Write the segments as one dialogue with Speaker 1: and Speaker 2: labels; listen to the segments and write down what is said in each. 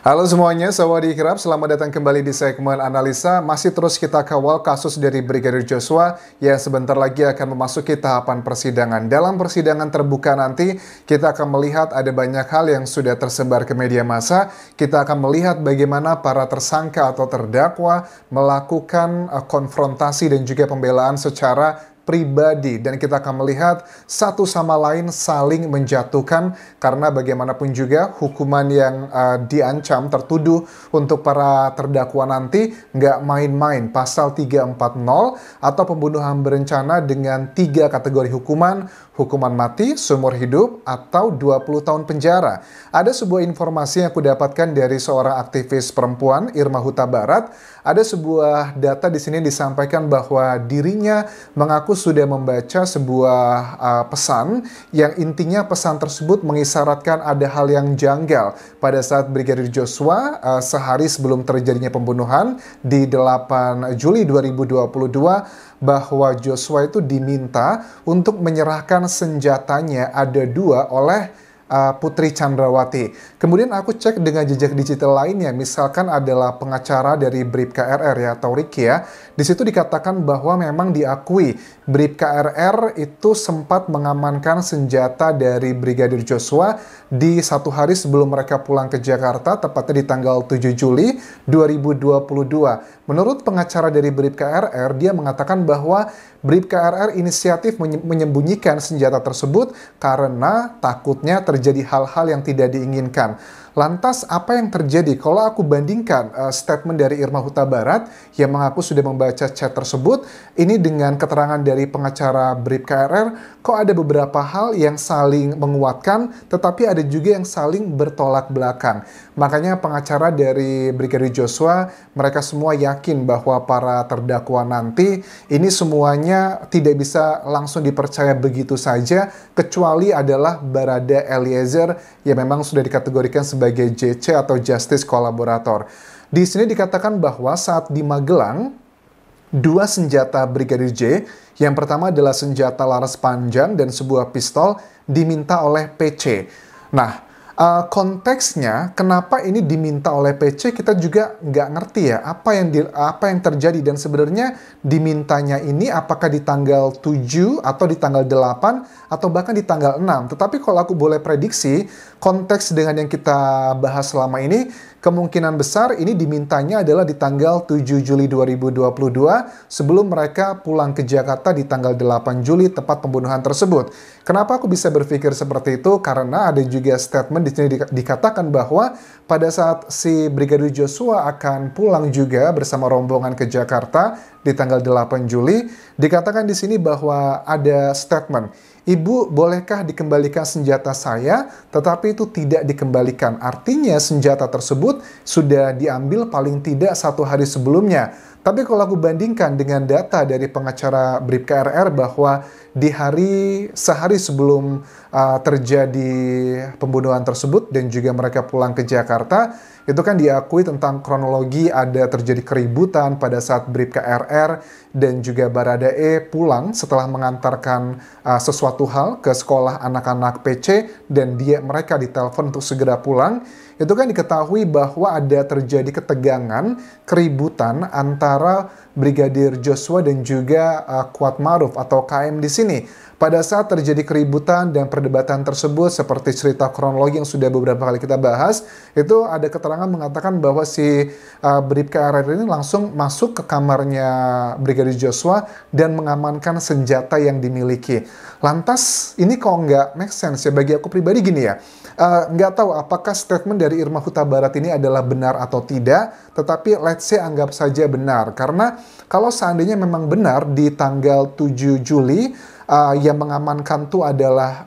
Speaker 1: Halo semuanya, Sawadee Kirab, selamat datang kembali di segmen analisa. Masih terus kita kawal kasus dari Brigadir Joshua yang sebentar lagi akan memasuki tahapan persidangan. Dalam persidangan terbuka nanti, kita akan melihat ada banyak hal yang sudah tersebar ke media massa. Kita akan melihat bagaimana para tersangka atau terdakwa melakukan konfrontasi dan juga pembelaan secara pribadi, dan kita akan melihat satu sama lain saling menjatuhkan karena bagaimanapun juga hukuman yang diancam tertuduh untuk para terdakwa nanti nggak main-main. Pasal 340 atau pembunuhan berencana dengan 3 kategori hukuman mati, seumur hidup, atau 20 tahun penjara. Ada sebuah informasi yang aku dapatkan dari seorang aktivis perempuan, Irma Huta Barat. Ada sebuah data di sini disampaikan bahwa dirinya mengaku sudah membaca sebuah pesan yang intinya pesan tersebut mengisyaratkan ada hal yang janggal pada saat Brigadir Joshua sehari sebelum terjadinya pembunuhan di 8 Juli 2022 bahwa Joshua itu diminta untuk menyerahkan senjatanya ada 2 oleh Putri Chandrawati. Kemudian aku cek dengan jejak digital lainnya, misalkan adalah pengacara dari Bribka RR ya, atau Ricky ya. Di situ dikatakan bahwa memang diakui Bribka RR itu sempat mengamankan senjata dari Brigadir Joshua di 1 hari sebelum mereka pulang ke Jakarta, tepatnya di tanggal 7 Juli 2022. Menurut pengacara dari Bribka RR, dia mengatakan bahwa Bribka RR inisiatif menyembunyikan senjata tersebut karena takutnya terjadi hal-hal yang tidak diinginkan. Lantas apa yang terjadi kalau aku bandingkan statement dari Irma Huta Barat yang mengaku sudah membaca chat tersebut ini dengan keterangan dari pengacara Bribka RR, kok ada beberapa hal yang saling menguatkan tetapi ada juga yang saling bertolak belakang. Makanya pengacara dari Brigadir Joshua, mereka semua yakin bahwa para terdakwa nanti ini semuanya tidak bisa langsung dipercaya begitu saja, kecuali adalah Barada Eliezer yang memang sudah dikategorikan sebagai JC atau Justice Collaborator. Di sini dikatakan bahwa saat di Magelang, 2 senjata Brigadir J, yang pertama adalah senjata laras panjang dan sebuah pistol diminta oleh PC. Nah, konteksnya kenapa ini diminta oleh PC kita juga nggak ngerti ya, apa yang terjadi, dan sebenarnya dimintanya ini apakah di tanggal 7 atau di tanggal 8 atau bahkan di tanggal 6. Tetapi kalau aku boleh prediksi, konteks dengan yang kita bahas selama ini, kemungkinan besar ini dimintanya adalah di tanggal 7 Juli 2022 sebelum mereka pulang ke Jakarta di tanggal 8 Juli tepat pembunuhan tersebut. Kenapa aku bisa berpikir seperti itu? Karena ada juga statement di sini dikatakan bahwa pada saat si Brigadir Joshua akan pulang juga bersama rombongan ke Jakarta di tanggal 8 Juli, dikatakan di sini bahwa ada statement, "Ibu, bolehkah dikembalikan senjata saya?" Tetapi itu tidak dikembalikan. Artinya senjata tersebut sudah diambil paling tidak 1 hari sebelumnya. Tapi kalau aku bandingkan dengan data dari pengacara Bribka RR bahwa di sehari sebelum terjadi pembunuhan tersebut dan juga mereka pulang ke Jakarta, itu kan diakui tentang kronologi ada terjadi keributan pada saat Bribka RR dan juga Baradae pulang setelah mengantarkan sesuatu hal ke sekolah anak-anak PC dan mereka ditelepon untuk segera pulang. Itu kan diketahui bahwa ada terjadi ketegangan, keributan antara Brigadir Joshua dan juga Kuat Maruf atau KM di sini. Pada saat terjadi keributan dan perdebatan tersebut, seperti cerita kronologi yang sudah beberapa kali kita bahas, itu ada keterangan mengatakan bahwa si Bribka RR ini langsung masuk ke kamarnya Brigadir Joshua dan mengamankan senjata yang dimiliki. Lantas ini kok nggak make sense ya bagi aku pribadi gini ya. Nggak tahu apakah statement dari Irma Huta Barat ini adalah benar atau tidak, tetapi let's say anggap saja benar. Karena kalau seandainya memang benar di tanggal 7 Juli yang mengamankan itu adalah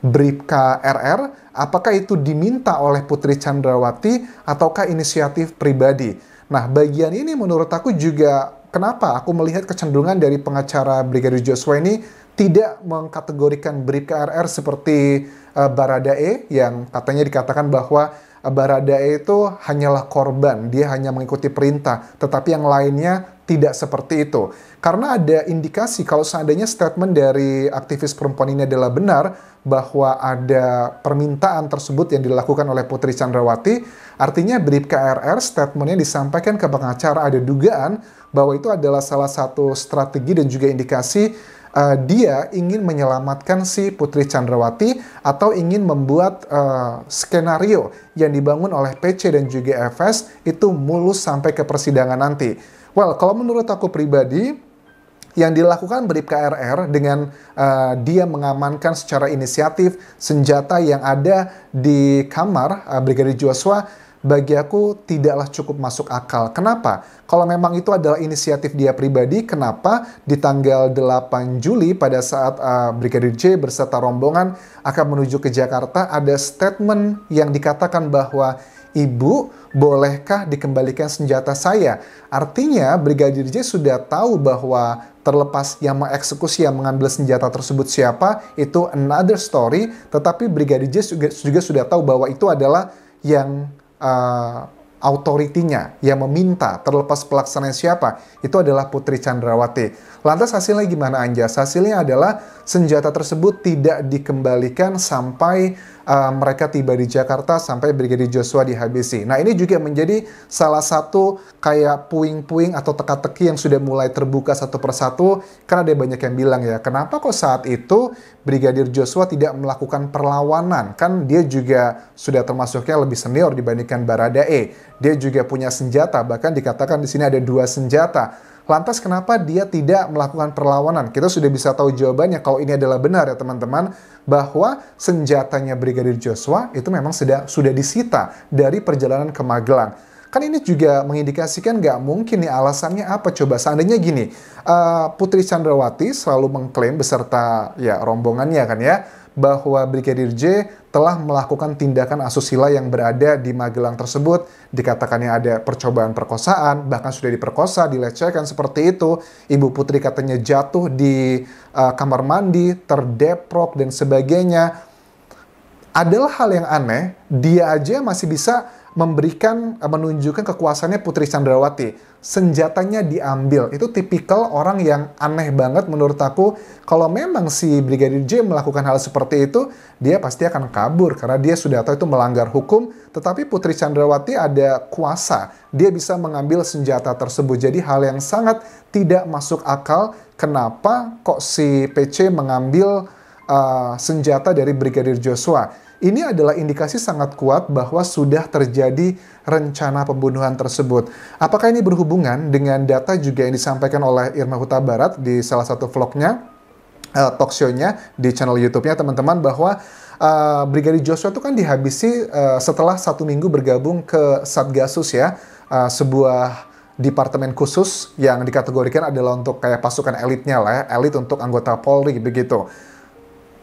Speaker 1: Bribka RR, apakah itu diminta oleh Putri Chandrawati ataukah inisiatif pribadi? Nah, bagian ini menurut aku juga kenapa aku melihat kecenderungan dari pengacara Brigadir Joshua ini tidak mengkategorikan Bribka RR seperti Baradae yang katanya dikatakan bahwa Baradae itu hanyalah korban, dia hanya mengikuti perintah, tetapi yang lainnya tidak seperti itu. Karena ada indikasi kalau seandainya statement dari aktivis perempuan ini adalah benar, bahwa ada permintaan tersebut yang dilakukan oleh Putri Chandrawati, artinya Bribka RR statementnya disampaikan ke pengacara ada dugaan bahwa itu adalah salah satu strategi dan juga indikasi dia ingin menyelamatkan si Putri Chandrawati atau ingin membuat skenario yang dibangun oleh PC dan juga FS itu mulus sampai ke persidangan nanti. Well, kalau menurut aku pribadi, yang dilakukan Bribka RR dengan dia mengamankan secara inisiatif senjata yang ada di kamar Brigadir Joshua, bagi aku tidaklah cukup masuk akal. Kenapa? Kalau memang itu adalah inisiatif dia pribadi, kenapa di tanggal 8 Juli pada saat Brigadir J berserta rombongan akan menuju ke Jakarta, ada statement yang dikatakan bahwa Ibu, bolehkah dikembalikan senjata saya? Artinya Brigadir J sudah tahu bahwa terlepas yang mengeksekusi, yang mengambil senjata tersebut siapa, itu another story. Tetapi Brigadir J juga sudah tahu bahwa itu adalah yang autoritinya, yang meminta, terlepas pelaksanaan siapa, itu adalah Putri Chandrawati. Lantas hasilnya gimana, Anjas? Hasilnya adalah senjata tersebut tidak dikembalikan sampai mereka tiba di Jakarta, sampai Brigadir Joshua dihabisi. Nah, ini juga menjadi salah satu kayak puing-puing atau teka-teki yang sudah mulai terbuka satu persatu, karena ada banyak yang bilang ya, kenapa kok saat itu Brigadir Joshua tidak melakukan perlawanan? Kan dia juga sudah termasuknya lebih senior dibandingkan Baradae. Dia juga punya senjata, bahkan dikatakan di sini ada 2 senjata. Lantas kenapa dia tidak melakukan perlawanan? Kita sudah bisa tahu jawabannya kalau ini adalah benar ya teman-teman, bahwa senjatanya Brigadir Joshua itu memang sudah disita dari perjalanan ke Magelang. Kan ini juga mengindikasikan nggak mungkin nih alasannya apa coba. Seandainya gini, Putri Chandrawati selalu mengklaim beserta ya rombongannya kan ya, bahwa Brigadir J telah melakukan tindakan asusila yang berada di Magelang tersebut. Dikatakannya ada percobaan perkosaan, bahkan sudah diperkosa, dilecehkan seperti itu. Ibu Putri katanya jatuh di kamar mandi, terdeprok dan sebagainya. Adalah hal yang aneh, dia aja masih bisa menunjukkan kekuasaannya Putri Chandrawati. Senjatanya diambil. Itu tipikal orang yang aneh banget menurut aku. Kalau memang si Brigadir J melakukan hal seperti itu, dia pasti akan kabur karena dia sudah tahu itu melanggar hukum. Tetapi Putri Chandrawati ada kuasa. Dia bisa mengambil senjata tersebut. Jadi hal yang sangat tidak masuk akal. Kenapa kok si PC mengambil senjata dari Brigadir Joshua? Ini adalah indikasi sangat kuat bahwa sudah terjadi rencana pembunuhan tersebut. Apakah ini berhubungan dengan data juga yang disampaikan oleh Irma Huta Barat di salah satu vlognya, talk show-nya di channel YouTube-nya teman-teman, bahwa Brigadir Joshua itu kan dihabisi setelah 1 minggu bergabung ke Satgasus ya, sebuah departemen khusus yang dikategorikan adalah untuk kayak pasukan elitnya lah ya, elit untuk anggota Polri begitu.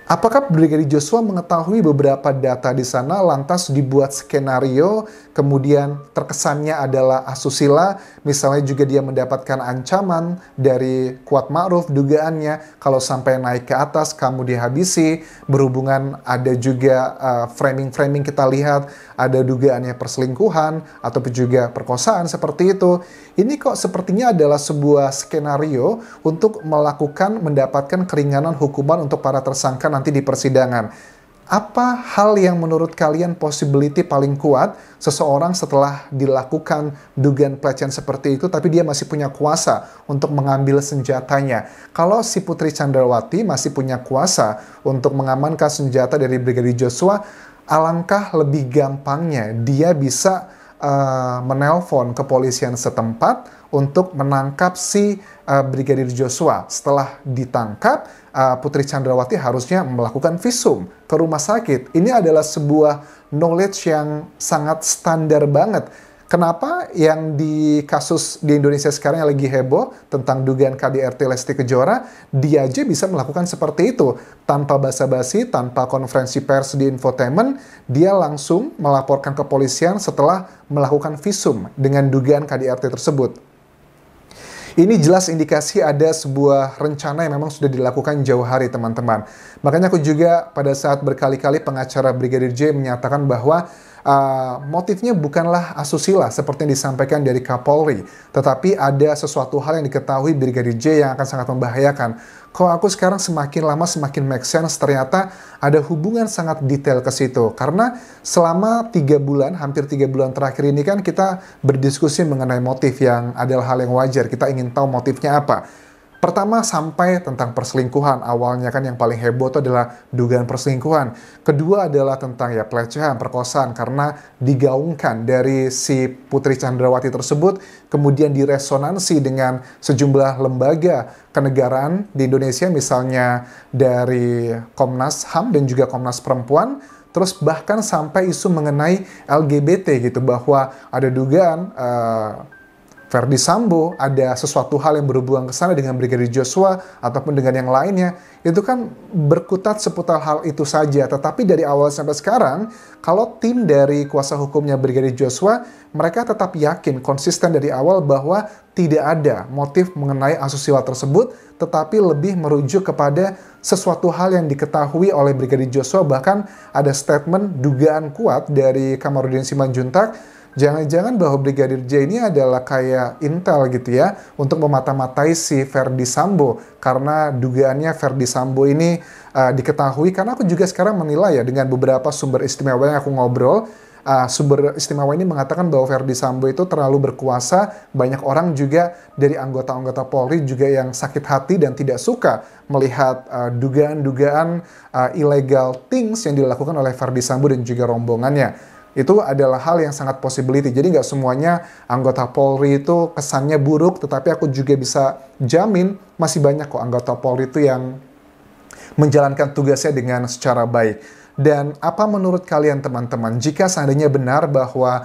Speaker 1: Apakah Brigadir Joshua mengetahui beberapa data di sana, lantas dibuat skenario, kemudian terkesannya adalah asusila, misalnya juga dia mendapatkan ancaman dari Kuat Ma'ruf, dugaannya, kalau sampai naik ke atas, kamu dihabisi, berhubungan ada juga framing-framing kita lihat, ada dugaannya perselingkuhan, ataupun juga perkosaan seperti itu. Ini kok sepertinya adalah sebuah skenario untuk mendapatkan keringanan hukuman untuk para tersangka nanti di persidangan. Apa hal yang menurut kalian possibility paling kuat seseorang setelah dilakukan dugaan pelecehan seperti itu, tapi dia masih punya kuasa untuk mengambil senjatanya? Kalau si Putri Chandrawati masih punya kuasa untuk mengamankan senjata dari Brigadir Joshua, alangkah lebih gampangnya dia bisa menelpon kepolisian setempat untuk menangkap si Brigadir Joshua. Setelah ditangkap, Putri Chandrawati harusnya melakukan visum ke rumah sakit. Ini adalah sebuah knowledge yang sangat standar banget. Kenapa yang di kasus di Indonesia sekarang yang lagi heboh tentang dugaan KDRT Lesti Kejora, dia aja bisa melakukan seperti itu. Tanpa basa-basi, tanpa konferensi pers di infotainment, dia langsung melaporkan kepolisian setelah melakukan visum dengan dugaan KDRT tersebut. Ini jelas indikasi ada sebuah rencana yang memang sudah dilakukan jauh hari, teman-teman. Makanya aku juga pada saat berkali-kali pengacara Brigadir J menyatakan bahwa motifnya bukanlah asusila seperti yang disampaikan dari Kapolri, tetapi ada sesuatu hal yang diketahui Brigadir J yang akan sangat membahayakan. Kok aku sekarang semakin lama semakin make sense, ternyata ada hubungan sangat detail ke situ. Karena selama 3 bulan, hampir 3 bulan terakhir ini kan kita berdiskusi mengenai motif yang adalah hal yang wajar. Kita ingin tahu motifnya apa. Pertama, sampai tentang perselingkuhan. Awalnya kan yang paling heboh itu adalah dugaan perselingkuhan. Kedua adalah tentang ya pelecehan, perkosaan, karena digaungkan dari si Putri Chandrawati tersebut, kemudian diresonansi dengan sejumlah lembaga kenegaraan di Indonesia, misalnya dari Komnas HAM dan juga Komnas Perempuan, terus bahkan sampai isu mengenai LGBT gitu, bahwa ada dugaan Verdi Sambo ada sesuatu hal yang berhubungan ke sana dengan Brigadir Joshua ataupun dengan yang lainnya. Itu kan berkutat seputar hal itu saja. Tetapi dari awal sampai sekarang, kalau tim dari kuasa hukumnya Brigadir Joshua, mereka tetap yakin, konsisten dari awal bahwa tidak ada motif mengenai asusila tersebut, tetapi lebih merujuk kepada sesuatu hal yang diketahui oleh Brigadir Joshua. Bahkan ada statement dugaan kuat dari Kamarudin Simanjuntak, jangan-jangan bahwa Brigadir J ini adalah kayak intel gitu ya, untuk memata-matai si Verdi Sambo. Karena dugaannya Verdi Sambo ini diketahui, karena aku juga sekarang menilai ya dengan beberapa sumber istimewa yang aku ngobrol, sumber istimewa ini mengatakan bahwa Verdi Sambo itu terlalu berkuasa. Banyak orang juga dari anggota-anggota Polri juga yang sakit hati dan tidak suka melihat dugaan-dugaan illegal things yang dilakukan oleh Verdi Sambo dan juga rombongannya. Itu adalah hal yang sangat possibility. Jadi nggak semuanya anggota Polri itu kesannya buruk, tetapi aku juga bisa jamin masih banyak kok anggota Polri itu yang menjalankan tugasnya dengan secara baik. Dan apa menurut kalian teman-teman, jika seandainya benar bahwa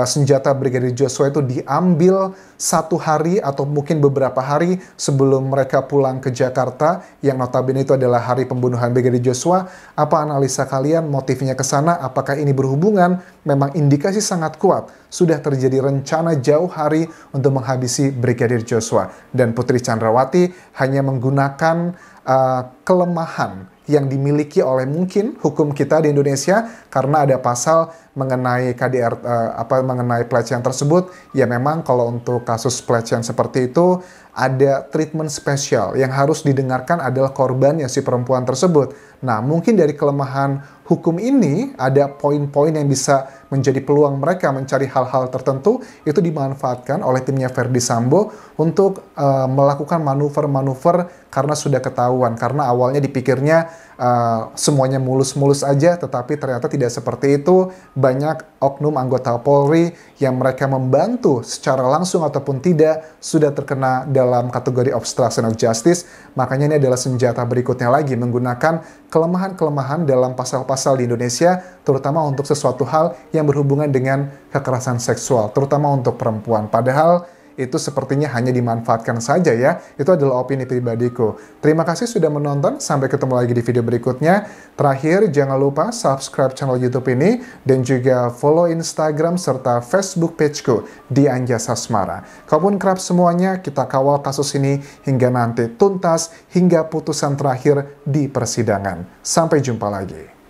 Speaker 1: senjata Brigadir Joshua itu diambil 1 hari atau mungkin beberapa hari sebelum mereka pulang ke Jakarta, yang notabene itu adalah hari pembunuhan Brigadir Joshua, apa analisa kalian motifnya ke sana? Apakah ini berhubungan? Memang indikasi sangat kuat sudah terjadi rencana jauh hari untuk menghabisi Brigadir Joshua, dan Putri Chandrawati hanya menggunakan kelemahan yang dimiliki oleh mungkin hukum kita di Indonesia, karena ada pasal mengenai KDR mengenai pelecehan tersebut. Ya memang kalau untuk kasus pelecehan seperti itu ada treatment spesial yang harus didengarkan adalah korbannya si perempuan tersebut. Nah, mungkin dari kelemahan hukum ini ada poin-poin yang bisa menjadi peluang mereka mencari hal-hal tertentu, itu dimanfaatkan oleh timnya Verdi Sambo untuk melakukan manuver-manuver karena sudah ketahuan. Karena awalnya dipikirnya semuanya mulus-mulus aja, tetapi ternyata tidak seperti itu. Banyak oknum anggota Polri yang mereka membantu secara langsung ataupun tidak sudah terkena dalam kategori obstruction of justice. Makanya ini adalah senjata berikutnya lagi, menggunakan kelemahan-kelemahan dalam pasal-pasal di Indonesia, terutama untuk sesuatu hal yang berhubungan dengan kekerasan seksual, terutama untuk perempuan. Padahal itu sepertinya hanya dimanfaatkan saja ya. Itu adalah opini pribadiku. Terima kasih sudah menonton. Sampai ketemu lagi di video berikutnya. Terakhir, jangan lupa subscribe channel YouTube ini dan juga follow Instagram serta Facebook pageku di Anjas Asmara. Kalaupun kerap semuanya, kita kawal kasus ini hingga nanti tuntas, hingga putusan terakhir di persidangan. Sampai jumpa lagi.